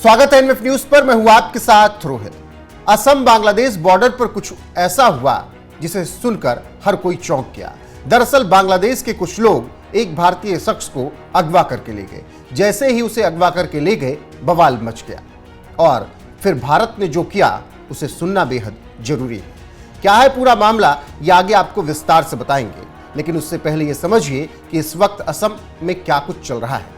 स्वागत है NF news पर। मैं हूं आपके साथ रोहित। असम बांग्लादेश बॉर्डर पर कुछ ऐसा हुआ जिसे सुनकर हर कोई चौंक गया। दरअसल बांग्लादेश के कुछ लोग एक भारतीय शख्स को अगवा करके ले गए। जैसे ही उसे अगवा करके ले गए, बवाल मच गया और फिर भारत ने जो किया उसे सुनना बेहद जरूरी है। क्या है पूरा मामला, ये आगे आपको विस्तार से बताएंगे, लेकिन उससे पहले ये समझिए कि इस वक्त असम में क्या कुछ चल रहा है।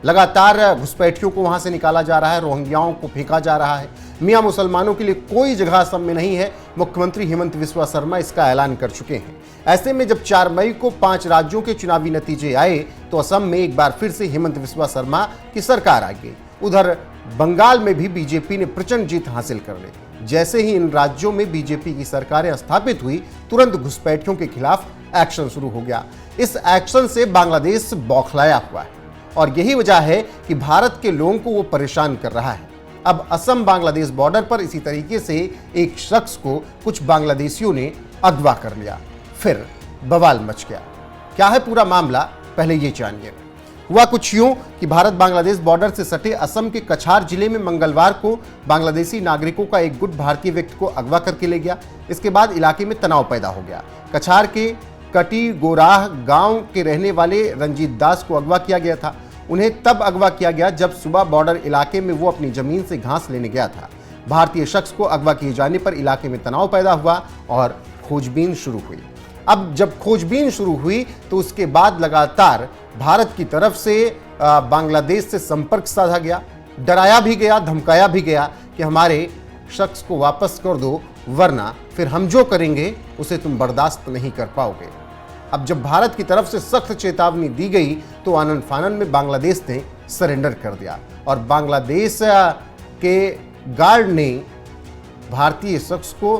लगातार घुसपैठियों को वहां से निकाला जा रहा है, रोहिंग्याओं को फेंका जा रहा है। मियां मुसलमानों के लिए कोई जगह असम में नहीं है। मुख्यमंत्री हेमंत बिस्वा शर्मा इसका ऐलान कर चुके हैं। ऐसे में जब 4 मई को 5 राज्यों के चुनावी नतीजे आए तो असम में एक बार फिर से हेमंत बिस्वा शर्मा की सरकार आ गई। उधर बंगाल में भी बीजेपी ने प्रचंड जीत हासिल कर ली। जैसे ही इन राज्यों में बीजेपी की सरकारें स्थापित हुई, तुरंत घुसपैठियों के खिलाफ एक्शन शुरू हो गया। इस एक्शन से बांग्लादेश बौखलाया हुआ है और यही वजह है कि भारत के लोगों को वो परेशान कर रहा है। अब असम बांग्लादेश बॉर्डर पर इसी तरीके से एक शख्स को कुछ बांग्लादेशियों ने अगवा कर लिया, फिर बवाल मच गया। क्या है पूरा मामला, पहले ये जानिए। हुआ कुछ यूं कि भारत बांग्लादेश बॉर्डर से सटे असम के कछार जिले में मंगलवार को बांग्लादेशी नागरिकों का एक गुट भारतीय व्यक्ति को अगवा करके ले गया। इसके बाद इलाके में तनाव पैदा हो गया। कछार के कटी गोराह गांव के रहने वाले रंजीत दास को अगवा किया गया था। उन्हें तब अगवा किया गया जब सुबह बॉर्डर इलाके में वो अपनी जमीन से घास लेने गया था। भारतीय शख्स को अगवा किए जाने पर इलाके में तनाव पैदा हुआ और खोजबीन शुरू हुई। अब जब खोजबीन शुरू हुई तो उसके बाद लगातार भारत की तरफ से बांग्लादेश से संपर्क साधा गया, डराया भी गया, धमकाया भी गया कि हमारे शख्स को वापस कर दो, वरना फिर हम जो करेंगे उसे तुम बर्दाश्त नहीं कर पाओगे। अब जब भारत की तरफ से सख्त चेतावनी दी गई तो आनन फानन में बांग्लादेश ने सरेंडर कर दिया और बांग्लादेश के गार्ड ने भारतीय शख्स को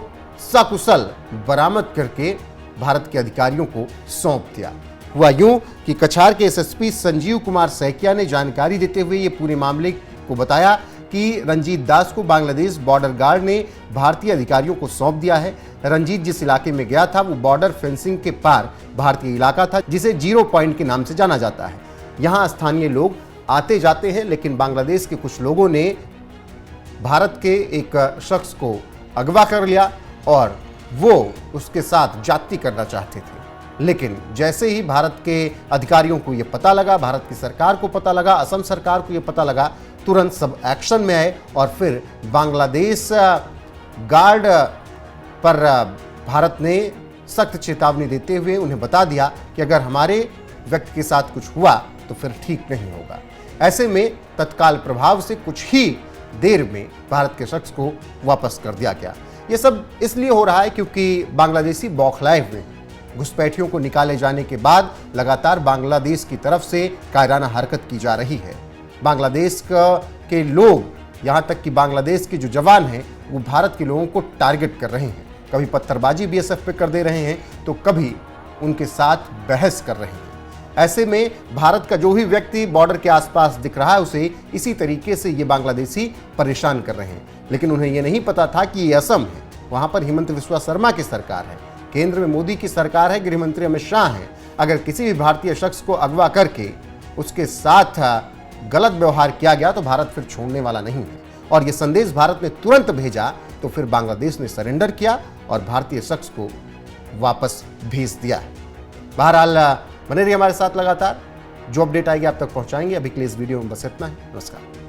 सकुशल बरामद करके भारत के अधिकारियों को सौंप दिया। हुआ यूं कि कछार के एसएसपी संजीव कुमार सैकिया ने जानकारी देते हुए ये पूरे मामले को बताया कि रंजीत दास को बांग्लादेश बॉर्डर गार्ड ने भारतीय अधिकारियों को सौंप दिया है। रंजीत जिस इलाके में गया था वो बॉर्डर फेंसिंग के पार भारतीय इलाका था, जिसे 0 पॉइंट के नाम से जाना जाता है। यहाँ स्थानीय लोग आते जाते हैं, लेकिन बांग्लादेश के कुछ लोगों ने भारत के एक शख्स को अगवा कर लिया और वो उसके साथ जाति करना चाहते थे। लेकिन जैसे ही भारत के अधिकारियों को ये पता लगा, भारत की सरकार को पता लगा, असम सरकार को ये पता लगा, तुरंत सब एक्शन में आए और फिर बांग्लादेश गार्ड पर भारत ने सख्त चेतावनी देते हुए उन्हें बता दिया कि अगर हमारे व्यक्ति के साथ कुछ हुआ तो फिर ठीक नहीं होगा। ऐसे में तत्काल प्रभाव से कुछ ही देर में भारत के शख्स को वापस कर दिया गया। ये सब इसलिए हो रहा है क्योंकि बांग्लादेशी बौखलाए हुए हैं। घुसपैठियों को निकाले जाने के बाद लगातार बांग्लादेश की तरफ से कायराना हरकत की जा रही है। बांग्लादेश के लोग, यहाँ तक कि बांग्लादेश के जो जवान हैं, वो भारत के लोगों को टारगेट कर रहे हैं। कभी पत्थरबाजी बीएसएफ पे कर दे रहे हैं तो कभी उनके साथ बहस कर रहे हैं। ऐसे में भारत का जो भी व्यक्ति बॉर्डर के आसपास दिख रहा है उसे इसी तरीके से ये बांग्लादेशी परेशान कर रहे हैं। लेकिन उन्हें ये नहीं पता था कि ये असम है, वहाँ पर हेमंत बिस्वा शर्मा की सरकार है, केंद्र में मोदी की सरकार है, गृह मंत्री अमित शाह हैं। अगर किसी भी भारतीय शख्स को अगवा करके उसके साथ गलत व्यवहार किया गया तो भारत फिर छोड़ने वाला नहीं है। और ये संदेश भारत ने तुरंत भेजा तो फिर बांग्लादेश ने सरेंडर किया और भारतीय शख्स को वापस भेज दिया है। बहरहाल बने रहिए हमारे साथ, लगातार जो अपडेट आएगी आप तक पहुंचाएंगे। अभी के लिए इस वीडियो में बस इतना है। नमस्कार।